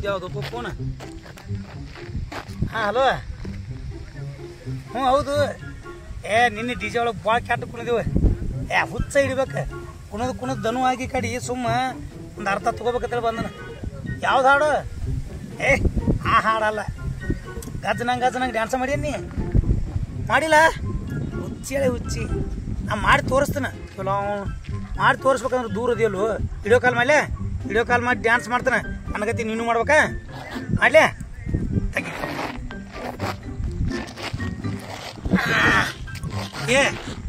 ಯಾವುದಪ್ಪ ಫೋನ? ಹಾಂ ಹಲೋ. ಹ್ಞೂ ಹೌದು. ನಿನ್ನೆ ಡಿ ಜೆ ಒಳಗೆ ಭಾಳ ಕೆಟ್ಟ ಕುಣಿದೀವಿ. ಹುಚ್ಚ ಹಿಡಿಬೇಕು. ಕುಣದು ದನು ಆಗಿ ಕಡಿ ಸುಮ್ಮ ಒಂದು ಅರ್ಥ ತಗೋಬೇಕಂತೇಳಿ ಬಂದನ. ಯಾವ್ದು ಹಾಡು? ಆ ಹಾಡಲ್ಲ. ಗಜ್ಜನಂಗೆ ಡ್ಯಾನ್ಸ ಮಾಡೀನಿ. ಮಾಡಿಲ್ಲ? ಹುಚ್ಚಿ ನಾ ಮಾಡಿ ತೋರಿಸ್ತಾನೆ. ಚಲೋ ಮಾಡಿ ತೋರಿಸ್ಬೇಕಂದ್ರೆ ದೂರ ಇದೆಯಲ್ಲೂ. ವಿಡಿಯೋ ಕಾಲ್ ಮಾಡಿ ಡ್ಯಾನ್ಸ್ ಮಾಡ್ತಾನೆ. ನನಗತಿ ನೀನು ಮಾಡ್ಬೇಕಾ? ಮಾಡ್ಲಿ ತಗಿ.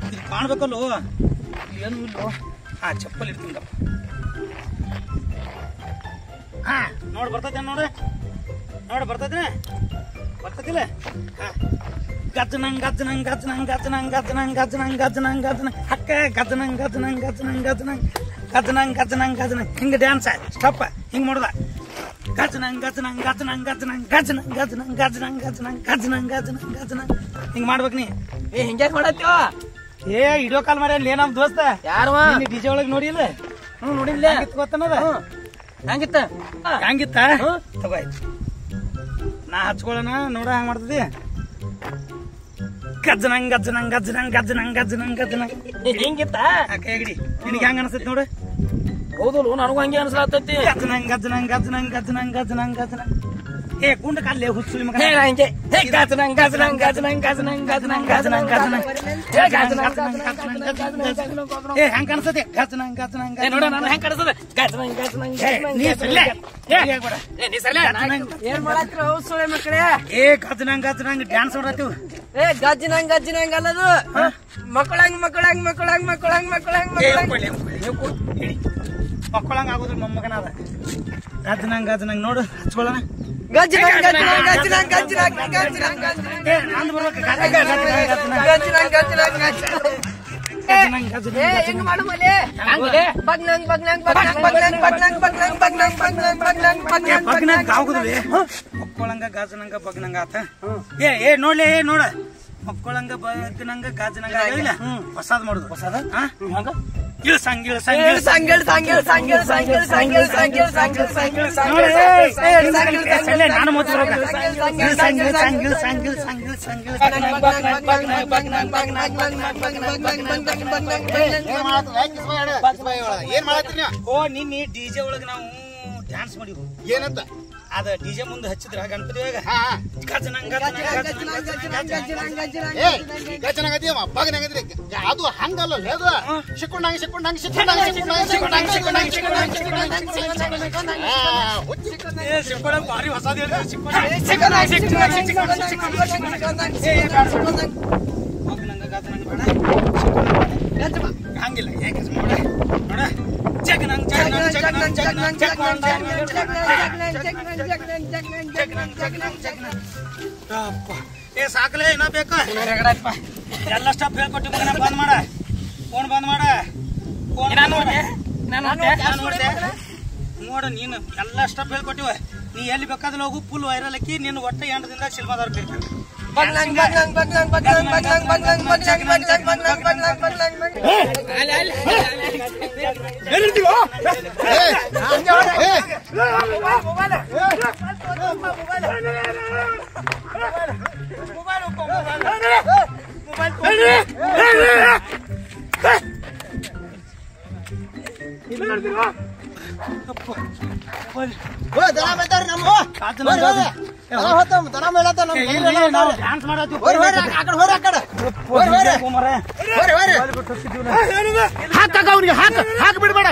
ಇದು ಕಾಣ್ಬೇಕಲ್ಲೋ. ಏನು ಇಲ್ಲೋ. ಹಾಂ ಚಪ್ಪಲ್ ಇರ್ತೀನಿ. ಹಾಂ ನೋಡಿ ಬರ್ತೈತೆ ನೋಡಿ ಬರ್ತೈತಿಲ್ಲ. ಹಾಂ ಗಜ್ಜನಂಗ್ ಹಕ್ಕ ಗಜ್ಜನಂಗ್ ಹಿಂಗೆ ಡ್ಯಾನ್ಸ್ ಸ್ಟೆಪ್ ಹಿಂಗೆ ಮಾಡೋದ. ಗಜ್ಜನಂಗ್ ಹಿಂಗೆ ಮಾಡ್ಬೇಕು ನೀ. ಹಿಂಗ್ಯಾಕ್ ಮಾಡತ್ತೀವ? ವಿಡಿಯೋ ಕಾಲ್ ಮಾಡಿ ಅಲ್ಲಿ ನಮ್ ದೋಸ್ತ ಯಾರು ಡಿಜೆ ಒಳಗೆ ನೋಡಿಲ್ಲ? ನೋಡಿಲ್ಲ. ಗೊತ್ತನದ ಹೆಂಗಿತ್ತ ತಗೋಯ್ತು. ನಾ ಹಚ್ಕೊಳ್ಳೋಣ ನೋಡ ಹಂಗ ಮಾಡ್ತದಿ. ಗಜ್ಜನಂಗ್ ಹಿಂಗಿತ್ತ ಕೈಗಡಿ ನಿನಗೆ ಹೆಂಗ ಅನ್ಸತ್ ನೋಡು. ಹೌದು ನನಗೂ ಹಂಗೆ ಅನ್ಸಲತ್ತೈತಿ. ಗಜ್ಜನಂಗ್ ಗುಂಡ ಕಾಲೇ ಹುಚ್ಚು ಮಗ. ಹಿಂಗೆ ಹೆಂಗ ಅನ್ಸತಿ? ನೋಡ ನಾನು ಹೆಂಗ್ ಕಾಣಿಸ್ತದೆ. ಏನ್ ಮಾಡತ್ರಿ ಹೌದು ಮಕ್ಕಳೇ? ಗಜ್ಜನಂಗ್ ಡ್ಯಾನ್ಸ್ ಮಾಡತ್ತೀವಿ. ಗಜ್ಜನಂಗ್ ಅಲ್ಲದು. ಮಕ್ಕಳಂಗ್ ಮಕ್ಕಳಂಗ ಆಗೋದ್ರ ಮೊಮ್ಮಗನಾದ. ಗಜ್ಜನಂಗ್ ನೋಡು ಹಚ್ಕೊಳ್ಳೋಣ. ಮಕ್ಕಳಂಗ ಗಾಜನಂಗ ಬಗ್ನಂಗ ಆತ. ನೋಡ್ಲಿ ನೋಡ. ಮಕ್ಕಳಂಗ ಬಗ್ನಂಗ ಗಾಜನಂಗ ಇಲ್ಲ. ಹೊಸಾದ್ ಮಾಡುದು. ಹೊಸಾದ ನಾನು ನಿನ್ನೆ ಡಿಜೆ ಒಳಗ ನಾವು ಡ್ಯಾನ್ಸ್ ಮಾಡಿವು. ಏನಂತ ಅದ ಡಿಜೆ ಮುಂದೆ ಹಚ್ಚಿದ್ರ ಗಣಪತಿ ಅದು ಹಂಗಲ್ಲ ಭಾರಿ ಹೊಸದ ಹಂಗಿಲ್ಲ. ನೋಡ ಸಾಕಲೇ ಏನ ಬೇಕ ಎಲ್ಲ ಸ್ಟಾಪ್ ಹೇಳ್ಕೊಟ್ಟಿ ಮಗನ. ಬಂದ್ ಮಾಡ ಫೋನ್ ಬಂದ್ ಮಾಡ. ನೋಡ ನೀನು ಎಲ್ಲ ಸ್ಟಾಪ್ ಹೇಳ್ಕೊಟ್ಟಿವ. ನೀ ಎಲ್ಲಿ ಬೇಕಾದ್ರೆ ಹೋಗು. ಫುಲ್ ವೈರಲ್ ಹಾಕಿ ನೀನು ಒಟ್ಟ 8 ದಿನದಾಗ ಸಿನಿಮಾದವ್ರು ಕರಿತಾರೆ. ಹಾಕ ಬಿಡ್ಬೇಡ.